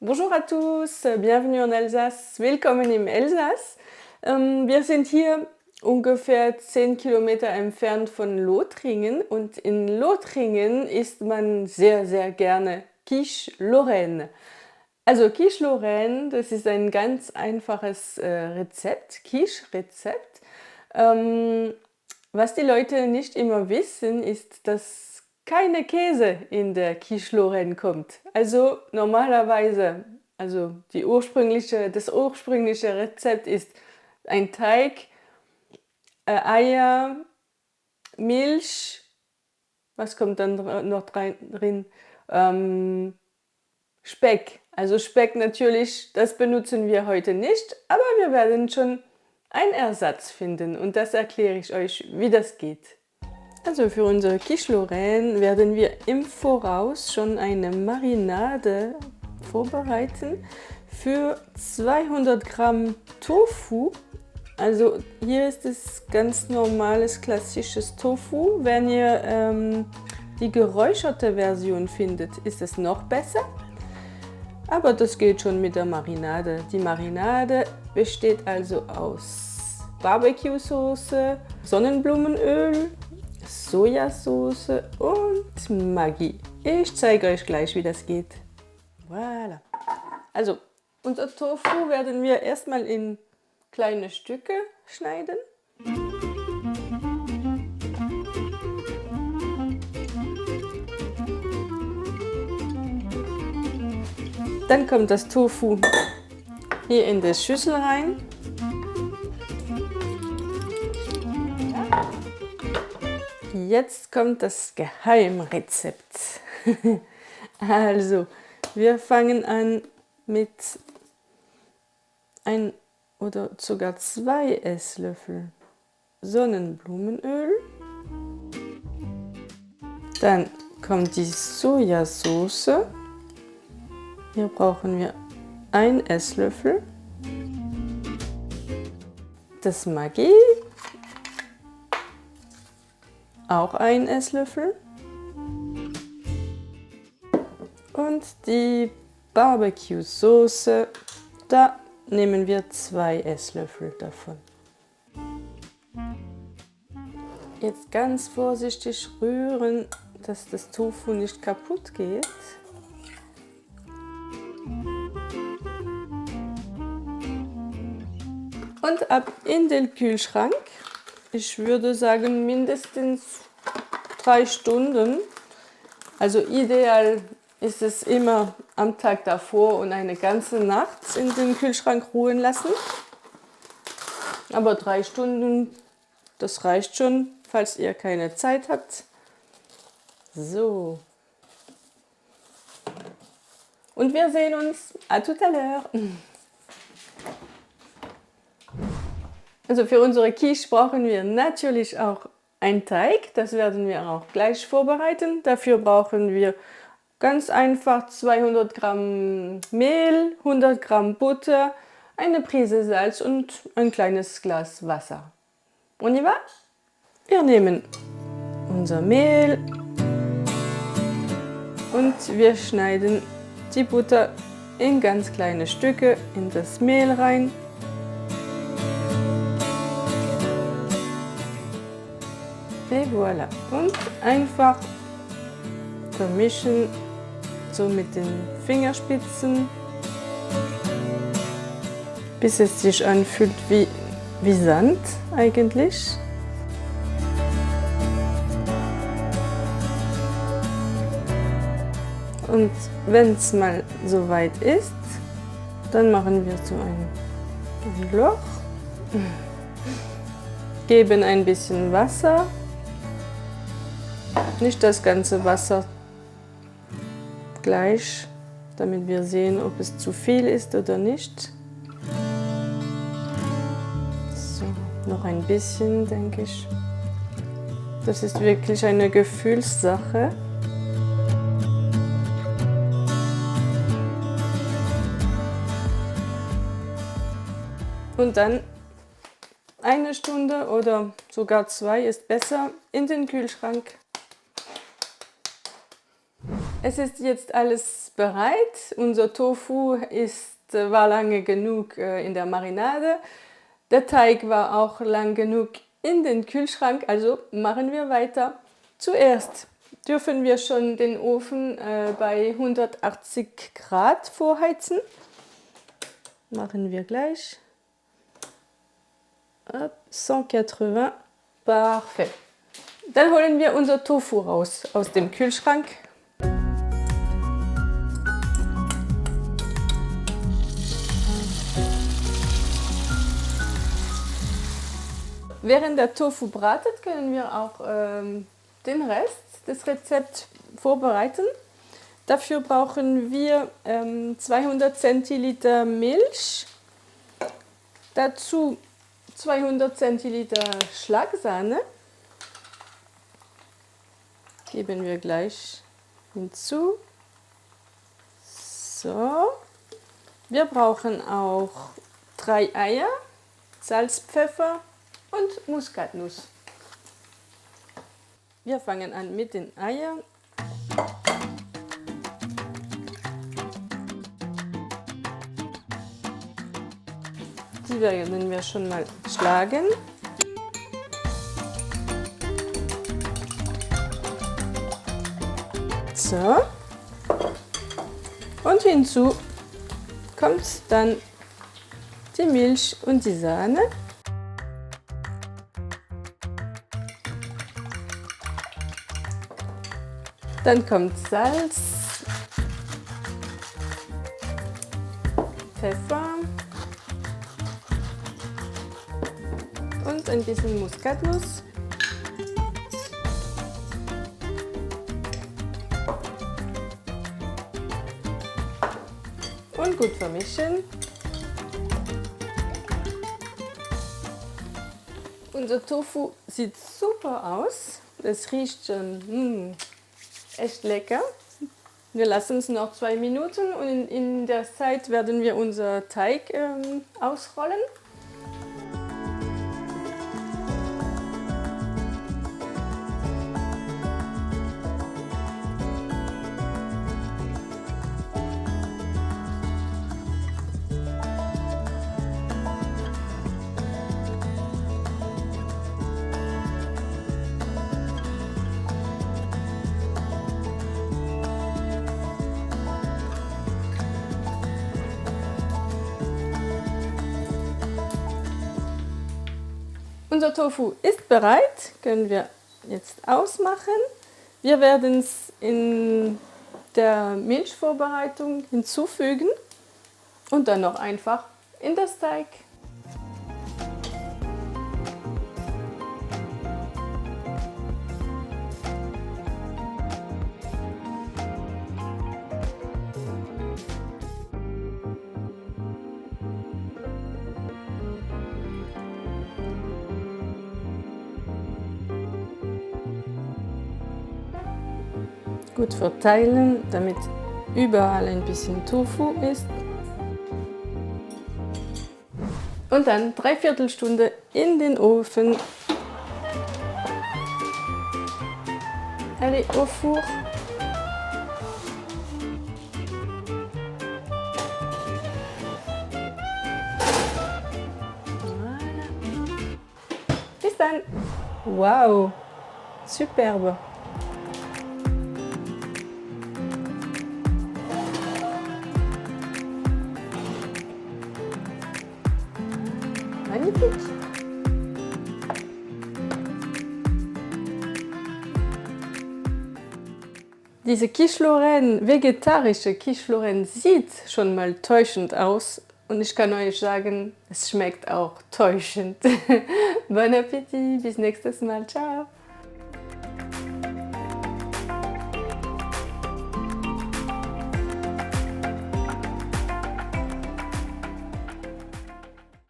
Bonjour à tous, bienvenue en Alsace, willkommen im Elsass. Wir sind hier ungefähr 10 Kilometer entfernt von Lothringen und in Lothringen isst man sehr, sehr gerne Quiche Lorraine. Also Quiche Lorraine, das ist ein ganz einfaches Rezept, Quiche-Rezept. Was die Leute nicht immer wissen, ist, dass keine Käse in der Quiche Lorraine kommt. Also normalerweise, das ursprüngliche Rezept ist ein Teig, Eier, Milch, was kommt dann noch drin? Speck. Also Speck natürlich, das benutzen wir heute nicht, aber wir werden schon einen Ersatz finden und das erkläre ich euch, wie das geht. Also für unsere Quiche Lorraine werden wir im Voraus schon eine Marinade vorbereiten für 200 Gramm Tofu. Also hier ist es ganz normales klassisches Tofu. Wenn ihr die geräucherte Version findet, ist es noch besser. Aber das geht schon mit der Marinade. Die Marinade besteht also aus Barbecue-Soße, Sonnenblumenöl, Sojasauce und Maggi. Ich zeige euch gleich, wie das geht. Voilà. Also, unser Tofu werden wir erstmal in kleine Stücke schneiden. Dann kommt das Tofu hier in die Schüssel rein. Jetzt kommt das Geheimrezept. Also, wir fangen an mit 1 oder sogar 2 Esslöffel Sonnenblumenöl. Dann kommt die Sojasauce. Hier brauchen wir 1 Esslöffel. Das Maggi, auch 1 Esslöffel. Und die Barbecue-Soße, da nehmen wir 2 Esslöffel davon. Jetzt ganz vorsichtig rühren, dass das Tofu nicht kaputt geht. Und ab in den Kühlschrank. Ich würde sagen mindestens 3 Stunden. Also ideal ist es immer am Tag davor und eine ganze Nacht in den Kühlschrank ruhen lassen. Aber 3 Stunden, das reicht schon, falls ihr keine Zeit habt. So. Und wir sehen uns. À tout à l'heure. Also für unsere Quiche brauchen wir natürlich auch einen Teig. Das werden wir auch gleich vorbereiten. Dafür brauchen wir ganz einfach 200 Gramm Mehl, 100 Gramm Butter, eine Prise Salz und ein kleines Glas Wasser. On y va? Wir nehmen unser Mehl und wir schneiden die Butter in ganz kleine Stücke in das Mehl rein. Et voilà. Und einfach vermischen, so mit den Fingerspitzen, bis es sich anfühlt wie Sand eigentlich. Und wenn es mal so weit ist, dann machen wir so ein Loch, geben ein bisschen Wasser. Nicht das ganze Wasser gleich, damit wir sehen, ob es zu viel ist oder nicht. So, noch ein bisschen, denke ich. Das ist wirklich eine Gefühlssache. Und dann 1 Stunde oder sogar 2 ist besser in den Kühlschrank. Es ist jetzt alles bereit. Unser Tofu war lange genug in der Marinade. Der Teig war auch lang genug in den Kühlschrank, also machen wir weiter. Zuerst dürfen wir schon den Ofen bei 180 Grad vorheizen. Machen wir gleich. Hop, 180. Parfait. Dann holen wir unser Tofu raus aus dem Kühlschrank. Während der Tofu bratet, können wir auch den Rest des Rezepts vorbereiten. Dafür brauchen wir 200 Zentiliter Milch, dazu 200 Zentiliter Schlagsahne, geben wir gleich hinzu. So, wir brauchen auch 3 Eier, Salz, Pfeffer und Muskatnuss. Wir fangen an mit den Eiern. Die werden wir schon mal schlagen. So. Und hinzu kommt dann die Milch und die Sahne. Dann kommt Salz, Pfeffer und ein bisschen Muskatnuss. Und gut vermischen. Unser Tofu sieht super aus. Es riecht schon echt lecker. Wir lassen es noch 2 Minuten und in der Zeit werden wir unser Teig ausrollen. Unser Tofu ist bereit, können wir jetzt ausmachen. Wir werden es in der Milchvorbereitung hinzufügen und dann noch einfach in das Teig. Gut verteilen, damit überall ein bisschen Tofu ist. Und dann 3/4 Stunde in den Ofen. Allez, au four. Voilà. Bis dann. Wow, superbe. Magnifique! Diese Quiche Lorraine, vegetarische Quiche Lorraine, sieht schon mal täuschend aus und ich kann euch sagen, es schmeckt auch täuschend. Bon Appetit, bis nächstes Mal, ciao!